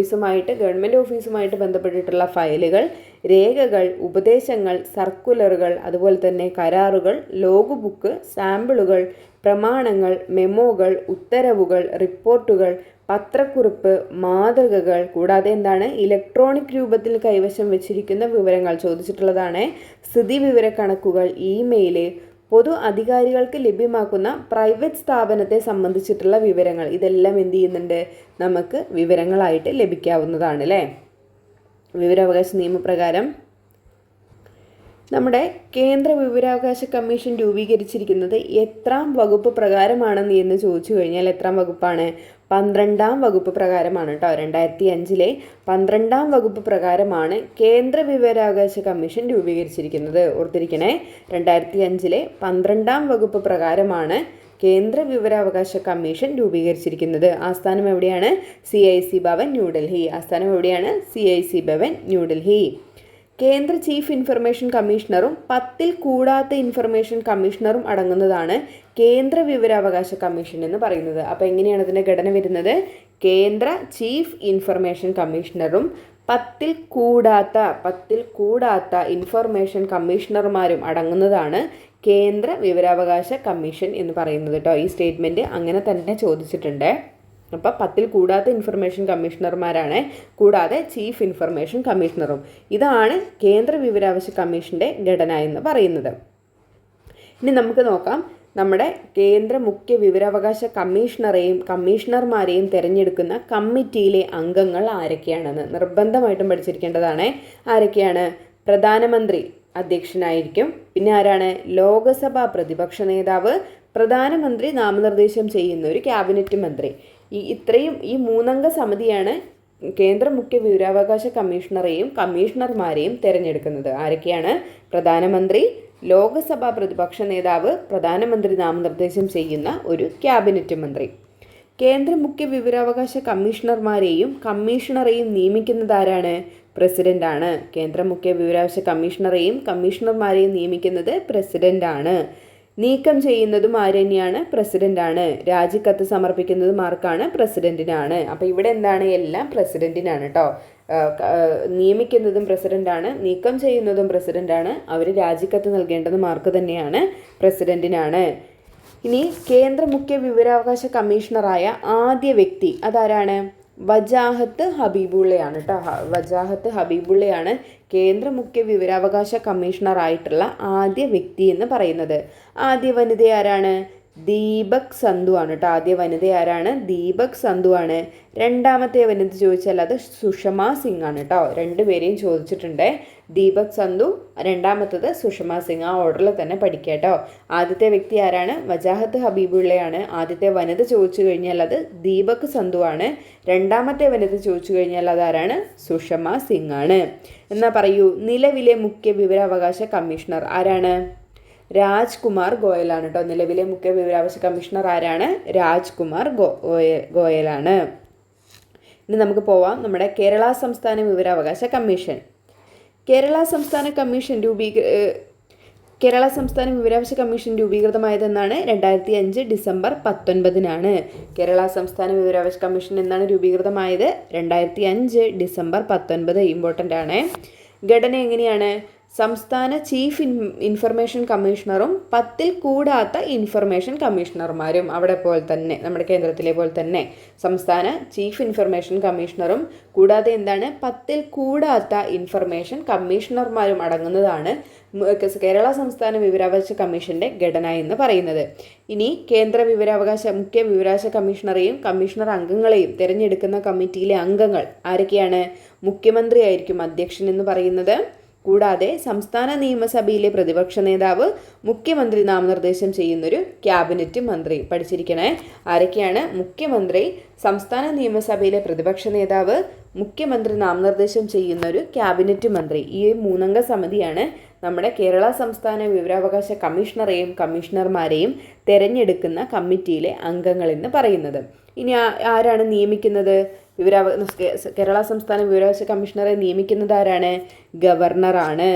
ഗവൺമെൻറ് ഓഫീസുമായിട്ട് ബന്ധപ്പെട്ടിട്ടുള്ള ഫയലുകൾ, രേഖകൾ, ഉപദേശങ്ങൾ, സർക്കുലറുകൾ, അതുപോലെ തന്നെ കരാറുകൾ, ലോഗ് ബുക്ക്, സാമ്പിളുകൾ, പ്രമാണങ്ങൾ, മെമ്മോകൾ, ഉത്തരവുകൾ, റിപ്പോർട്ടുകൾ, പത്രക്കുറിപ്പ്, മാതൃകകൾ, കൂടാതെ എന്താണ് ഇലക്ട്രോണിക് രൂപത്തിൽ കൈവശം വെച്ചിരിക്കുന്ന വിവരങ്ങൾ ചോദിച്ചിട്ടുള്ളതാണ്. സ്ഥിതിവിവര കണക്കുകൾ, ഇമെയില്, പൊതു അധികാരികൾക്ക് ലഭ്യമാക്കുന്ന പ്രൈവറ്റ് സ്ഥാപനത്തെ സംബന്ധിച്ചിട്ടുള്ള വിവരങ്ങൾ, ഇതെല്ലാം എന്ത് ചെയ്യുന്നുണ്ട്? നമുക്ക് വിവരങ്ങളായിട്ട് ലഭിക്കാവുന്നതാണ് അല്ലേ. വിവരാവകാശ നിയമപ്രകാരം നമ്മുടെ കേന്ദ്ര വിവരാവകാശ കമ്മീഷൻ രൂപീകരിച്ചിരിക്കുന്നത് എത്രാം വകുപ്പ് പ്രകാരമാണെന്ന് എന്ന് ചോദിച്ചു കഴിഞ്ഞാൽ എത്രാം വകുപ്പാണ്? 12ാം വകുപ്പ് പ്രകാരമാണ് കേട്ടോ. 2005 12ാം വകുപ്പ് പ്രകാരമാണ് കേന്ദ്ര വിവരാവകാശ കമ്മീഷൻ രൂപീകരിച്ചിരിക്കുന്നത്. ഓർത്തിരിക്കണേ, 2005 12ാം വകുപ്പ് പ്രകാരമാണ് കേന്ദ്ര വിവരാവകാശ കമ്മീഷൻ രൂപീകരിച്ചിരിക്കുന്നത്. ആസ്ഥാനം എവിടെയാണ്? CIC ഭവൻ, ന്യൂഡൽഹി. ആസ്ഥാനം എവിടെയാണ്? CIC ഭവൻ, ന്യൂഡൽഹി. കേന്ദ്ര ചീഫ് ഇൻഫർമേഷൻ കമ്മീഷണറും 10ൽ കൂടാത്ത ഇൻഫർമേഷൻ കമ്മീഷണറും അടങ്ങുന്നതാണ് കേന്ദ്ര വിവരാവകാശ കമ്മീഷൻ എന്ന് പറയുന്നത്. അപ്പോൾ എങ്ങനെയാണ് അതിൻ്റെ ഘടന വരുന്നത്? കേന്ദ്ര ചീഫ് ഇൻഫർമേഷൻ കമ്മീഷണറും 10ൽ കൂടാത്ത ഇൻഫർമേഷൻ കമ്മീഷണർമാരും അടങ്ങുന്നതാണ് കേന്ദ്ര വിവരാവകാശ കമ്മീഷൻ എന്ന് പറയുന്നത് കേട്ടോ. ഈ സ്റ്റേറ്റ്മെൻറ്റ് അങ്ങനെ തന്നെ ചോദിച്ചിട്ടുണ്ട്. അപ്പോൾ 10ൽ കൂടാത്ത ഇൻഫർമേഷൻ കമ്മീഷണർമാരാണ്, കൂടാതെ ചീഫ് ഇൻഫർമേഷൻ കമ്മീഷണറും. ഇതാണ് കേന്ദ്ര വിവരാവകാശ കമ്മീഷൻ്റെ ഘടന എന്ന് പറയുന്നത്. ഇനി നമുക്ക് നോക്കാം നമ്മുടെ കേന്ദ്ര മുഖ്യ വിവരാവകാശ കമ്മീഷണർമാരെയും തിരഞ്ഞെടുക്കുന്ന കമ്മിറ്റിയിലെ അംഗങ്ങൾ ആരൊക്കെയാണെന്ന്. നിർബന്ധമായിട്ടും പഠിച്ചിരിക്കേണ്ടതാണ്. ആരൊക്കെയാണ്? പ്രധാനമന്ത്രി അധ്യക്ഷനായിരിക്കും. പിന്നെ ആരാണ്? ലോകസഭാ പ്രതിപക്ഷ നേതാവ്, പ്രധാനമന്ത്രി നാമനിർദ്ദേശം ചെയ്യുന്ന ഒരു ക്യാബിനറ്റ് മന്ത്രി. ഈ 3 അംഗ സമിതിയാണ് കേന്ദ്ര മുഖ്യ വിവരാവകാശ കമ്മീഷണർമാരെയും തിരഞ്ഞെടുക്കുന്നത്. ആരൊക്കെയാണ്? പ്രധാനമന്ത്രി, ലോകസഭാ പ്രതിപക്ഷ നേതാവ്, പ്രധാനമന്ത്രി നാമനിർദ്ദേശം ചെയ്യുന്ന ഒരു ക്യാബിനറ്റ് മന്ത്രി. കേന്ദ്ര മുഖ്യ വിവരാവകാശ കമ്മീഷണറെയും നിയമിക്കുന്നത് ആരാണ്? പ്രസിഡൻ്റാണ്. കേന്ദ്ര മുഖ്യ വിവരാവകാശ കമ്മീഷണർമാരെയും നിയമിക്കുന്നത് പ്രസിഡൻ്റാണ്. നീക്കം ചെയ്യുന്നതും ആര് തന്നെയാണ്? പ്രസിഡൻ്റാണ്. രാജിക്കത്ത് സമർപ്പിക്കുന്നതും ആർക്കാണ്? പ്രസിഡന്റിനാണ്. അപ്പോൾ ഇവിടെ എന്താണ്? എല്ലാം പ്രസിഡന്റിനാണ് കേട്ടോ. നിയമിക്കുന്നതും പ്രസിഡന്റാണ്, നീക്കം ചെയ്യുന്നതും പ്രസിഡന്റാണ്, അവർ രാജിക്കത്ത് നൽകേണ്ടതും ആർക്ക് തന്നെയാണ്? പ്രസിഡന്റിനാണ്. ഇനി കേന്ദ്ര മുഖ്യ വിവരാവകാശ കമ്മീഷണറായ ആദ്യ വ്യക്തി അതാരാണ്? വജാഹത്ത് ഹബീബുള്ളയാണ് കേട്ടോ. വജാഹത്ത് ഹബീബുള്ളയാണ് കേന്ദ്ര മുഖ്യ വിവരാവകാശ കമ്മീഷണറായിട്ടുള്ള ആദ്യ വ്യക്തി എന്ന് പറയുന്നത്. ആദ്യ വനിത ആരാണ്? ദീപക് സന്ധു ആണ് കേട്ടോ. ആദ്യ വനിത ആരാണ്? ദീപക് സന്ധു ആണ്. രണ്ടാമത്തെ വനിത ചോദിച്ചാൽ അത് സുഷമ സിംഗ് ആണ് കേട്ടോ. രണ്ടുപേരെയും ചോദിച്ചിട്ടുണ്ട്. ദീപക് സന്ധു, രണ്ടാമത്തത് സുഷമ സിംഗ്. ആ ഓർഡറിൽ തന്നെ പഠിക്കുക കേട്ടോ. ആദ്യത്തെ വ്യക്തി ആരാണ്? വജാഹത്ത് ഹബീബുള്ളയാണ്. ആദ്യത്തെ വനിത ചോദിച്ചു കഴിഞ്ഞാൽ അത് ദീപക് സന്ധു ആണ്. രണ്ടാമത്തെ വനിത ചോദിച്ചു കഴിഞ്ഞാൽ അതാരാണ്? സുഷമ സിംഗ് ആണ്. എന്നാ പറയൂ, നിലവിലെ മുഖ്യ വിവരാവകാശ കമ്മീഷണർ ആരാണ്? രാജ്കുമാർ ഗോയലാണ് കേട്ടോ. നിലവിലെ മുഖ്യ വിവരാവകാശ കമ്മീഷണർ ആരാണ്? രാജ്കുമാർ ഗോയലാണ്. ഇനി നമുക്ക് പോവാം നമ്മുടെ കേരള സംസ്ഥാന വിവരാവകാശ കമ്മീഷൻ. കേരള സംസ്ഥാന വിവരാവകാശ കമ്മീഷൻ രൂപീകൃതമായതെന്നാണ് 2005 ഡിസംബർ 19 കേരള സംസ്ഥാന വിവരാവകാശ കമ്മീഷൻ എന്നാണ് രൂപീകൃതമായത്? 2005 ഡിസംബർ 19. ഇമ്പോർട്ടൻ്റ് ആണ്. ഘടന എങ്ങനെയാണ്? സംസ്ഥാന ചീഫ് ഇൻഫർമേഷൻ കമ്മീഷണറും 10ൽ കൂടാത്ത ഇൻഫർമേഷൻ കമ്മീഷണർമാരും, അവിടെ പോലെ തന്നെ നമ്മുടെ കേന്ദ്രത്തിലെ പോലെ തന്നെ സംസ്ഥാന ചീഫ് ഇൻഫർമേഷൻ കമ്മീഷണറും കൂടാതെ എന്താണ് 10ൽ കൂടാത്ത ഇൻഫർമേഷൻ കമ്മീഷണർമാരും അടങ്ങുന്നതാണ് കേരള സംസ്ഥാന വിവരാവകാശ കമ്മീഷന്റെ ഘടന എന്ന് പറയുന്നത്. ഇനി കേന്ദ്ര മുഖ്യ വിവരാവകാശ കമ്മീഷണറെയും കമ്മീഷണർ അംഗങ്ങളെയും തിരഞ്ഞെടുക്കുന്ന കമ്മിറ്റിയിലെ അംഗങ്ങൾ ആരൊക്കെയാണ്? മുഖ്യമന്ത്രി ആയിരിക്കും അധ്യക്ഷൻ എന്ന് പറയുന്നത്. കൂടാതെ സംസ്ഥാന നിയമസഭയിലെ പ്രതിപക്ഷ നേതാവ്, മുഖ്യമന്ത്രി നാമനിർദ്ദേശം ചെയ്യുന്നൊരു ക്യാബിനറ്റ് മന്ത്രി. പഠിച്ചിരിക്കണേ, ആരൊക്കെയാണ്? മുഖ്യമന്ത്രി, സംസ്ഥാന നിയമസഭയിലെ പ്രതിപക്ഷ നേതാവ്, മുഖ്യമന്ത്രി നാമനിർദ്ദേശം ചെയ്യുന്നൊരു ക്യാബിനറ്റ് മന്ത്രി. ഈ 3 അംഗ സമിതിയാണ് നമ്മുടെ കേരള സംസ്ഥാന വിവരാവകാശ കമ്മീഷണറെയും കമ്മീഷണർമാരെയും തിരഞ്ഞെടുക്കുന്ന കമ്മിറ്റിയിലെ അംഗങ്ങൾ എന്ന് പറയുന്നത്. ഇനി ആരാണ് നിയമിക്കുന്നത്? കേരള സംസ്ഥാന വിവരാവകാശ കമ്മീഷണറെ നിയമിക്കുന്നത് ആരാണ്? ഗവർണറാണ്.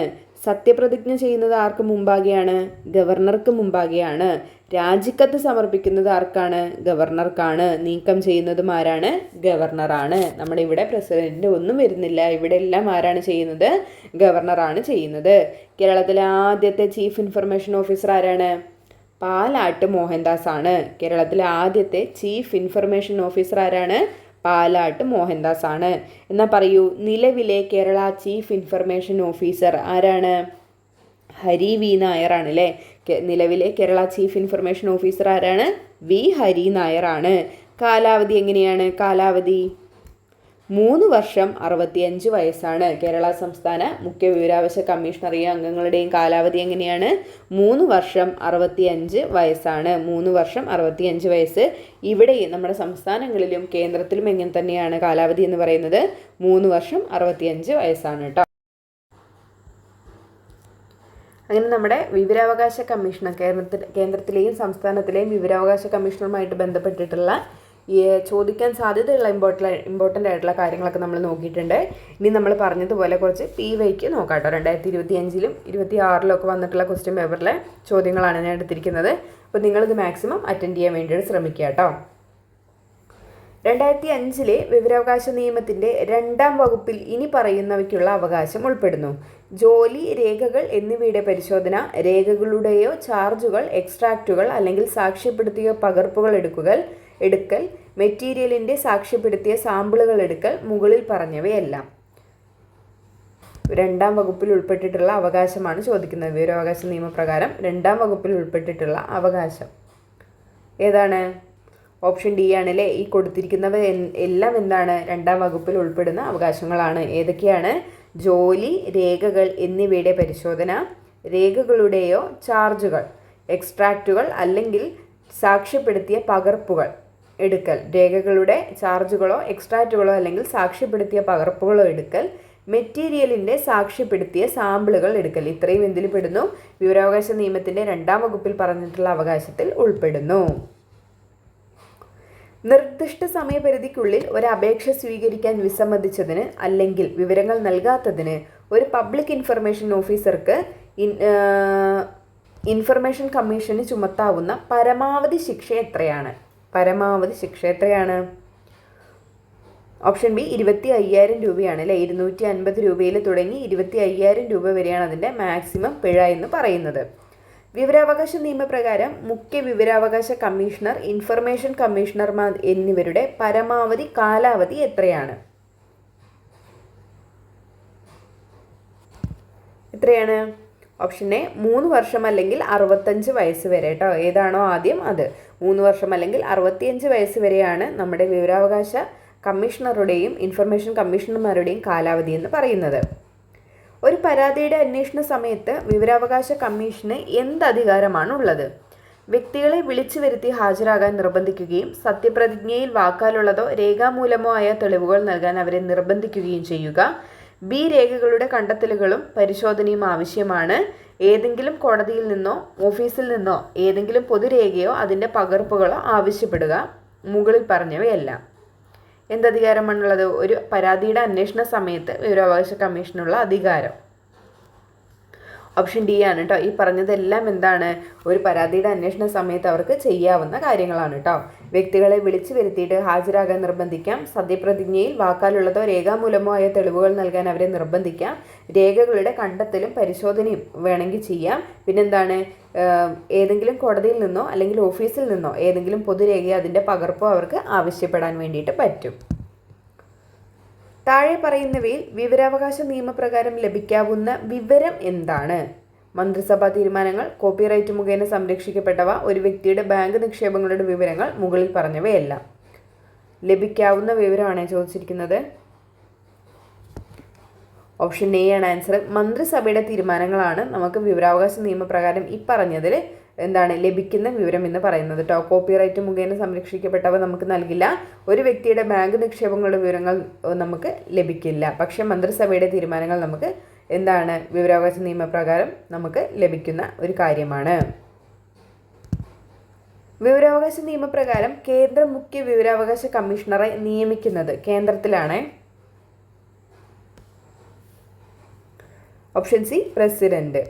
സത്യപ്രതിജ്ഞ ചെയ്യുന്നത് ആർക്ക് മുമ്പാകെയാണ്? ഗവർണർക്ക് മുമ്പാകെയാണ്. രാജിക്കത്ത് സമർപ്പിക്കുന്നത് ആർക്കാണ്? ഗവർണർക്കാണ്. നീക്കം ചെയ്യുന്നതും ആരാണ്? ഗവർണറാണ്. നമ്മുടെ ഇവിടെ പ്രസിഡന്റ് ഒന്നും വരുന്നില്ല, ഇവിടെ എല്ലാം ആരാണ് ചെയ്യുന്നത്? ഗവർണറാണ് ചെയ്യുന്നത്. കേരളത്തിലെ ആദ്യത്തെ ചീഫ് ഇൻഫർമേഷൻ ഓഫീസർ ആരാണ്? പാലാട്ട് മോഹൻദാസ് ആണ്. കേരളത്തിലെ ആദ്യത്തെ ചീഫ് ഇൻഫർമേഷൻ ഓഫീസർ ആരാണ്? പാലാട്ട് മോഹൻദാസ് ആണ്. എന്നാൽ പറയൂ, നിലവിലെ കേരള ചീഫ് ഇൻഫർമേഷൻ ഓഫീസർ ആരാണ്? ഹരി വി നായർ ആണ് അല്ലേ? നിലവിലെ കേരള ചീഫ് ഇൻഫർമേഷൻ ഓഫീസർ ആരാണ്? വി ഹരി നായർ ആണ്. കാലാവധി എങ്ങനെയാണ്? കാലാവധി 3 വർഷം 65 വയസ്സാണ്. കേരള സംസ്ഥാന മുഖ്യ വിവരാവകാശ കമ്മീഷണറെയും അംഗങ്ങളുടെയും കാലാവധി എങ്ങനെയാണ്? 3 വർഷം 65 വയസ്സാണ്. 3 വർഷം 65 വയസ്സ്. ഇവിടെ നമ്മുടെ സംസ്ഥാനങ്ങളിലും കേന്ദ്രത്തിലും എങ്ങനെ തന്നെയാണ് കാലാവധി എന്ന് പറയുന്നത്? 3 വർഷം 65 വയസ്സാണ് കേട്ടോ. അങ്ങനെ നമ്മുടെ വിവരാവകാശ കമ്മീഷണർ, കേന്ദ്രത്തിലെയും സംസ്ഥാനത്തിലെയും വിവരാവകാശ കമ്മീഷണറുമായിട്ട് ബന്ധപ്പെട്ടിട്ടുള്ള ചോദിക്കാൻ സാധ്യതയുള്ള ഇമ്പോർട്ടൻ്റ് ആയിട്ടുള്ള കാര്യങ്ങളൊക്കെ നമ്മൾ നോക്കിയിട്ടുണ്ട്. ഇനി നമ്മൾ പറഞ്ഞതുപോലെ കുറച്ച് PYQ നോക്കാം കേട്ടോ. 2025-ലും 2026-ലും ഒക്കെ വന്നിട്ടുള്ള ക്വസ്റ്റ്യൻ പേപ്പറിലെ ചോദ്യങ്ങളാണ് ഞാൻ എടുത്തിരിക്കുന്നത്. അപ്പോൾ നിങ്ങളിത് മാക്സിമം അറ്റൻഡ് ചെയ്യാൻ വേണ്ടിയിട്ട് ശ്രമിക്കുക കേട്ടോ. 2005-ലെ വിവരാവകാശ നിയമത്തിൻ്റെ 2-ാം വകുപ്പിൽ ഇനി പറയുന്നവയ്ക്കുള്ള അവകാശം ഉൾപ്പെടുന്നു: ജോലി, രേഖകൾ എന്നിവയുടെ പരിശോധന, രേഖകളുടെയോ ചാർജുകൾ, എക്സ്ട്രാക്റ്റുകൾ അല്ലെങ്കിൽ സാക്ഷ്യപ്പെടുത്തിയ പകർപ്പുകൾ എടുക്കൽ, മെറ്റീരിയലിൻ്റെ സാക്ഷ്യപ്പെടുത്തിയ സാമ്പിളുകൾ എടുക്കൽ, മുകളിൽ പറഞ്ഞവയെല്ലാം 2-ാം വകുപ്പിൽ ഉൾപ്പെട്ടിട്ടുള്ള അവകാശമാണ് ചോദിക്കുന്നത്. വിവരാവകാശ നിയമപ്രകാരം 2-ാം വകുപ്പിൽ ഉൾപ്പെട്ടിട്ടുള്ള അവകാശം ഏതാണ്? ഓപ്ഷൻ ഡി ആണല്ലേ. ഈ കൊടുത്തിരിക്കുന്നവ എല്ലാം എന്താണ്? 2-ാം വകുപ്പിൽ ഉൾപ്പെടുന്ന അവകാശങ്ങളാണ്. ഏതൊക്കെയാണ്? ജോലി, രേഖകൾ എന്നിവയുടെ പരിശോധന, രേഖകളുടെയോ ചാർജുകൾ, എക്സ്ട്രാക്റ്റുകൾ അല്ലെങ്കിൽ സാക്ഷ്യപ്പെടുത്തിയ പകർപ്പുകൾ എടുക്കൽ, രേഖകളുടെ ചാർജുകളോ എക്സ്ട്രാക്റ്റുകളോ അല്ലെങ്കിൽ സാക്ഷ്യപ്പെടുത്തിയ പകർപ്പുകളോ എടുക്കൽ, മെറ്റീരിയലിൻ്റെ സാക്ഷ്യപ്പെടുത്തിയ സാമ്പിളുകൾ എടുക്കൽ. ഇത്രയും എന്തിൽ പെടുന്നു? വിവരാവകാശ നിയമത്തിൻ്റെ 2-ാം വകുപ്പിൽ പറഞ്ഞിട്ടുള്ള അവകാശത്തിൽ ഉൾപ്പെടുന്നു. നിർദ്ദിഷ്ട സമയപരിധിക്കുള്ളിൽ ഒരു അപേക്ഷ സ്വീകരിക്കാൻ വിസമ്മതിച്ചതിന് അല്ലെങ്കിൽ വിവരങ്ങൾ നൽകാത്തതിന് ഒരു പബ്ലിക് ഇൻഫർമേഷൻ ഓഫീസർക്ക് ഇൻഫർമേഷൻ കമ്മീഷന് ചുമത്താവുന്ന പരമാവധി ശിക്ഷ എത്രയാണ്? പരമാവധി ശിക്ഷ എത്രയാണ്? ഓപ്ഷൻ ബി 25,000 രൂപയാണ് അല്ലേ. 250 രൂപയിൽ തുടങ്ങി 25,000 രൂപ വരെയാണ് അതിൻ്റെ മാക്സിമം പിഴ എന്ന് പറയുന്നത്. വിവരാവകാശ നിയമപ്രകാരം മുഖ്യ വിവരാവകാശ കമ്മീഷണർ, ഇൻഫർമേഷൻ കമ്മീഷണർമാർ എന്നിവരുടെ പരമാവധി കാലാവധി എത്രയാണ്? എത്രയാണ്? ഓപ്ഷൻ എ 3 വർഷം അല്ലെങ്കിൽ 65 വയസ്സ് വരെ കേട്ടോ. ഏതാണോ ആദ്യം അത്. 3 വർഷം അല്ലെങ്കിൽ 65 വയസ്സ് വരെയാണ് നമ്മുടെ വിവരാവകാശ കമ്മീഷണറുടെയും ഇൻഫർമേഷൻ കമ്മീഷണർമാരുടെയും കാലാവധി എന്ന് പറയുന്നത്. ഒരു പരാതിയുടെ അന്വേഷണ സമയത്ത് വിവരാവകാശ കമ്മീഷന് എന്ത് അധികാരമാണുള്ളത്? വ്യക്തികളെ വിളിച്ചു വരുത്തി ഹാജരാകാൻ നിർബന്ധിക്കുകയും സത്യപ്രതിജ്ഞയിൽ വാക്കാലുള്ളതോ രേഖാമൂലമോ ആയ തെളിവുകൾ നൽകാൻ അവരെ നിർബന്ധിക്കുകയും ചെയ്യുക. ബി, രേഖകളുടെ കണ്ടെത്തലുകളും പരിശോധനയും ആവശ്യമാണ്. ഏതെങ്കിലും കോടതിയിൽ നിന്നോ ഓഫീസിൽ നിന്നോ ഏതെങ്കിലും പൊതുരേഖയോ അതിൻ്റെ പകർപ്പുകളോ ആവശ്യപ്പെടുക. മുകളിൽ പറഞ്ഞവയെല്ലാം. എന്തധികാരമാണുള്ളത്? ഒരു പരാതിയുടെ അന്വേഷണ സമയത്ത് വിവരാവകാശ കമ്മീഷനുള്ള അധികാരം. ഓപ്ഷൻ ഡി ആണ് കേട്ടോ. ഈ പറഞ്ഞതെല്ലാം എന്താണ്, ഒരു പരാതിയുടെ അന്വേഷണ സമയത്ത് അവർക്ക് ചെയ്യാവുന്ന കാര്യങ്ങളാണ് കേട്ടോ. വ്യക്തികളെ വിളിച്ചു വരുത്തിയിട്ട് ഹാജരാകാൻ നിർബന്ധിക്കാം. സത്യപ്രതിജ്ഞയിൽ വാക്കാലുള്ളതോ രേഖാമൂലമോ ആയ തെളിവുകൾ നൽകാൻ അവരെ നിർബന്ധിക്കാം. രേഖകളുടെ കണ്ടെത്തലും പരിശോധനയും വേണമെങ്കിൽ ചെയ്യാം. പിന്നെന്താണ്, ഏതെങ്കിലും കോടതിയിൽ നിന്നോ അല്ലെങ്കിൽ ഓഫീസിൽ നിന്നോ ഏതെങ്കിലും പൊതുരേഖയോ അതിൻ്റെ പകർപ്പോ അവർക്ക് ആവശ്യപ്പെടാൻ വേണ്ടിയിട്ട് പറ്റും. താഴെ പറയുന്നവയിൽ വിവരാവകാശ നിയമപ്രകാരം ലഭിക്കാവുന്ന വിവരം എന്താണ്? മന്ത്രിസഭാ തീരുമാനങ്ങൾ, കോപ്പിറൈറ്റ് മുഖേന സംരക്ഷിക്കപ്പെട്ടവ, ഒരു വ്യക്തിയുടെ ബാങ്ക് നിക്ഷേപങ്ങളുടെ വിവരങ്ങൾ, മുകളിൽ പറഞ്ഞവയെല്ലാം. ലഭിക്കാവുന്ന വിവരമാണ് ചോദിച്ചിരിക്കുന്നത്. ഓപ്ഷൻ എ ആണ് ആൻസർ. മന്ത്രിസഭയുടെ തീരുമാനങ്ങളാണ് നമുക്ക് വിവരാവകാശ നിയമപ്രകാരം ഈ പറഞ്ഞതിൽ എന്താണ് ലഭിക്കുന്ന വിവരം എന്ന് പറയുന്നത് കേട്ടോ. കോപ്പിറൈറ്റ് മുഖേന സംരക്ഷിക്കപ്പെട്ടവ നമുക്ക് നൽകില്ല. ഒരു വ്യക്തിയുടെ ബാങ്ക് നിക്ഷേപങ്ങളുടെ വിവരങ്ങൾ നമുക്ക് ലഭിക്കില്ല. പക്ഷേ മന്ത്രിസഭയുടെ തീരുമാനങ്ങൾ നമുക്ക് എന്താണ് വിവരാവകാശ നിയമപ്രകാരം നമുക്ക് ലഭിക്കുന്ന ഒരു കാര്യമാണ്. വിവരാവകാശ നിയമപ്രകാരം കേന്ദ്ര മുഖ്യ വിവരാവകാശ കമ്മീഷണറെ നിയമിക്കുന്നത് കേന്ദ്രത്തിലാണ്. Option C president.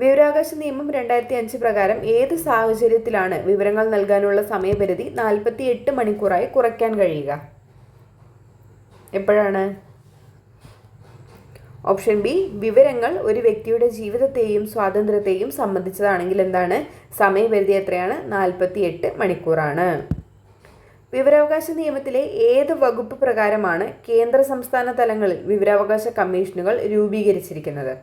വിവരാവകാശ നിയമം 2005 പ്രകാരം ഏത് സാഹചര്യത്തിലാണ് വിവരങ്ങൾ നൽകാനുള്ള സമയപരിധി 48 മണിക്കൂറായി കുറയ്ക്കാൻ കഴിയുക? എപ്പോഴാണ്? ഓപ്ഷൻ ബി വിവരങ്ങൾ ഒരു വ്യക്തിയുടെ ജീവിതത്തെയും സ്വാതന്ത്ര്യത്തെയും സംബന്ധിച്ചതാണെങ്കിൽ എന്താണ് സമയപരിധി എത്രയാണ്? 48 മണിക്കൂറാണ്. വിവരാവകാശ നിയമത്തിലെ ഏത് വകുപ്പ് പ്രകാരമാണ് കേന്ദ്ര സംസ്ഥാന തലങ്ങളിൽ വിവരാവകാശ കമ്മീഷനുകൾ രൂപീകരിച്ചിരിക്കുന്നത്?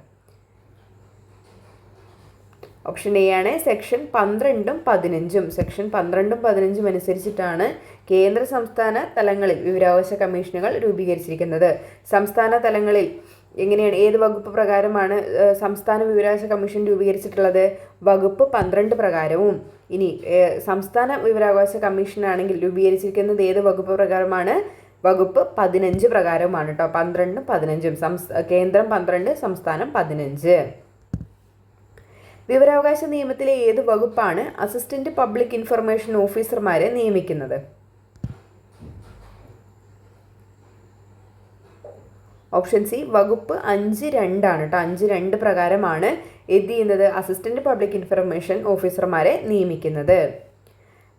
ഓപ്ഷൻ എ ആണ് സെക്ഷൻ 12ഉം 15ഉം. സെക്ഷൻ 12ഉം 15ഉം അനുസരിച്ചിട്ടാണ് കേന്ദ്ര സംസ്ഥാന തലങ്ങളിൽ വിവരാവകാശ കമ്മീഷനുകൾ രൂപീകരിച്ചിരിക്കുന്നത്. സംസ്ഥാന തലങ്ങളിൽ എങ്ങനെയാണ്, ഏത് വകുപ്പ് പ്രകാരമാണ് സംസ്ഥാന വിവരാവകാശ കമ്മീഷൻ രൂപീകരിച്ചിട്ടുള്ളത്? വകുപ്പ് 12 പ്രകാരവും. ഇനി സംസ്ഥാന വിവരാവകാശ കമ്മീഷനാണെങ്കിൽ രൂപീകരിച്ചിരിക്കുന്നത് ഏത് വകുപ്പ് പ്രകാരമാണ്? വകുപ്പ് 15 പ്രകാരവുമാണ് കേട്ടോ. 12ഉം 15ഉം. കേന്ദ്രം 12, സംസ്ഥാനം 15. വിവരാവകാശ നിയമത്തിലെ ഏത് വകുപ്പാണ് അസിസ്റ്റന്റ് പബ്ലിക് ഇൻഫർമേഷൻ ഓഫീസർമാരെ നിയമിക്കുന്നത്? ഓപ്ഷൻ സി വകുപ്പ് 5(2) ആണ് കേട്ടോ. 5(2) പ്രകാരമാണ് എന്ത് ചെയ്യുന്നത്? അസിസ്റ്റന്റ് പബ്ലിക് ഇൻഫർമേഷൻ ഓഫീസർമാരെ നിയമിക്കുന്നത്.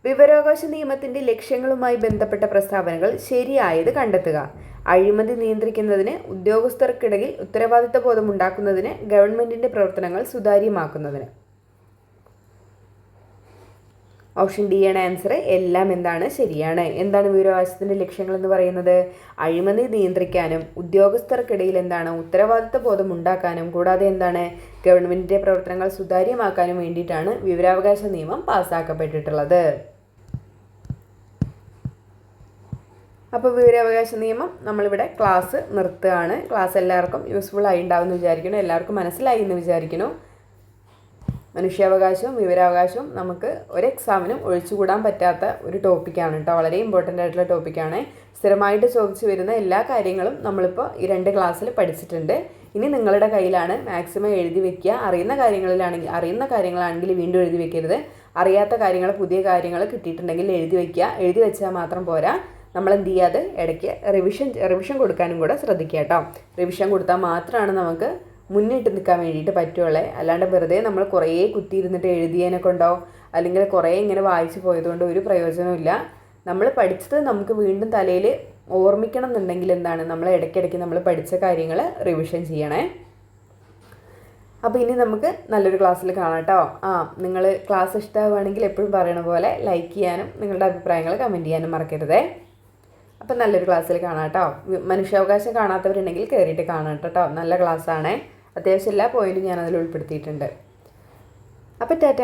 വിവരാവകാശ നിയമത്തിന്റെ ലക്ഷ്യങ്ങളുമായി ബന്ധപ്പെട്ട പ്രസ്താവനകൾ ശരിയായത് കണ്ടെത്തുക. അഴിമതി നിയന്ത്രിക്കുന്നതിന്, ഉദ്യോഗസ്ഥർക്കിടയിൽ ഉത്തരവാദിത്ത ബോധം ഉണ്ടാക്കുന്നതിന്, ഗവൺമെന്റിന്റെ പ്രവർത്തനങ്ങൾ സുതാര്യമാക്കുന്നതിന്. ഓപ്ഷൻ ഡി ആണ് ആൻസർ. എല്ലാം എന്താണ് ശരിയാണ്. എന്താണ് വിവരാവകാശത്തിന്റെ ലക്ഷ്യങ്ങൾ എന്ന് പറയുന്നത്? അഴിമതി നിയന്ത്രിക്കാനും ഉദ്യോഗസ്ഥർക്കിടയിൽ എന്താണ് ഉത്തരവാദിത്ത ബോധം ഉണ്ടാക്കാനും കൂടാതെ എന്താണ് ഗവൺമെന്റിന്റെ പ്രവർത്തനങ്ങൾ സുതാര്യമാക്കാനും വേണ്ടിയിട്ടാണ് വിവരാവകാശ നിയമം പാസ്സാക്കപ്പെട്ടിട്ടുള്ളത്. അപ്പോൾ വിവരാവകാശ നിയമം നമ്മളിവിടെ ക്ലാസ് നിർത്തുകയാണ്. ക്ലാസ് എല്ലാവർക്കും യൂസ്ഫുൾ ആയി ഉണ്ടാവുമെന്ന് വിചാരിക്കുന്നു. എല്ലാവർക്കും മനസ്സിലായി എന്ന് വിചാരിക്കുന്നു. മനുഷ്യാവകാശവും വിവരാവകാശവും നമുക്ക് ഒരു എക്സാമിനും ഒഴിച്ചുകൂടാൻ പറ്റാത്ത ഒരു ടോപ്പിക്കാണ് കേട്ടോ. വളരെ ഇമ്പോർട്ടൻ്റ് ആയിട്ടുള്ള ടോപ്പിക്കാണ്. സ്ഥിരമായിട്ട് ചോദിച്ചു വരുന്ന എല്ലാ കാര്യങ്ങളും നമ്മളിപ്പോൾ ഈ 2 ക്ലാസ്സിൽ പഠിച്ചിട്ടുണ്ട്. ഇനി നിങ്ങളുടെ കയ്യിലാണ് മാക്സിമം എഴുതി വെക്കുക. അറിയുന്ന കാര്യങ്ങളാണെങ്കിൽ വീണ്ടും എഴുതി വെക്കരുത്. അറിയാത്ത കാര്യങ്ങൾ, പുതിയ കാര്യങ്ങൾ കിട്ടിയിട്ടുണ്ടെങ്കിൽ എഴുതി വെക്കുക. എഴുതി വെച്ചാൽ മാത്രം പോരാ, നമ്മൾ എന്ത് ചെയ്യാതെ ഇടയ്ക്ക് റിവിഷൻ കൊടുക്കാനും കൂടെ ശ്രദ്ധിക്കുക കേട്ടോ. റിവിഷൻ കൊടുത്താൽ മാത്രമാണ് നമുക്ക് മുന്നിട്ട് നിൽക്കാൻ വേണ്ടിയിട്ട് പറ്റുള്ളൂ. അല്ലാണ്ട് വെറുതെ നമ്മൾ കുറേ കുത്തിയിരുന്നിട്ട് എഴുതിയതിനെ കൊണ്ടോ അല്ലെങ്കിൽ കുറേ ഇങ്ങനെ വായിച്ചു പോയതുകൊണ്ടോ ഒരു പ്രയോജനമില്ല. നമ്മൾ പഠിച്ചത് നമുക്ക് വീണ്ടും തലയിൽ ഓർമ്മിക്കണം എന്നുണ്ടെങ്കിൽ എന്താണ് നമ്മൾ ഇടയ്ക്കിടയ്ക്ക് നമ്മൾ പഠിച്ച കാര്യങ്ങൾ റിവിഷൻ ചെയ്യണേ. അപ്പോൾ ഇനി നമുക്ക് നല്ലൊരു ക്ലാസ്സിൽ കാണാം കേട്ടോ. നിങ്ങൾ ക്ലാസ് ഇഷ്ടമാവുകയാണെങ്കിൽ എപ്പോഴും പറയണ പോലെ ലൈക്ക് ചെയ്യാനും നിങ്ങളുടെ അഭിപ്രായങ്ങൾ കമൻറ്റ് ചെയ്യാനും മറക്കരുതേ. അപ്പം നല്ലൊരു ക്ലാസ്സിൽ കാണാം കേട്ടോ. മനുഷ്യാവകാശം കാണാത്തവരുണ്ടെങ്കിൽ കയറിയിട്ട് കാണാം കേട്ടോ. നല്ല ക്ലാസ്സാണ്. അത്യാവശ്യം എല്ലാ പോയിന്റും ഞാനതിൽ ഉൾപ്പെടുത്തിയിട്ടുണ്ട്. അപ്പം ടാറ്റ.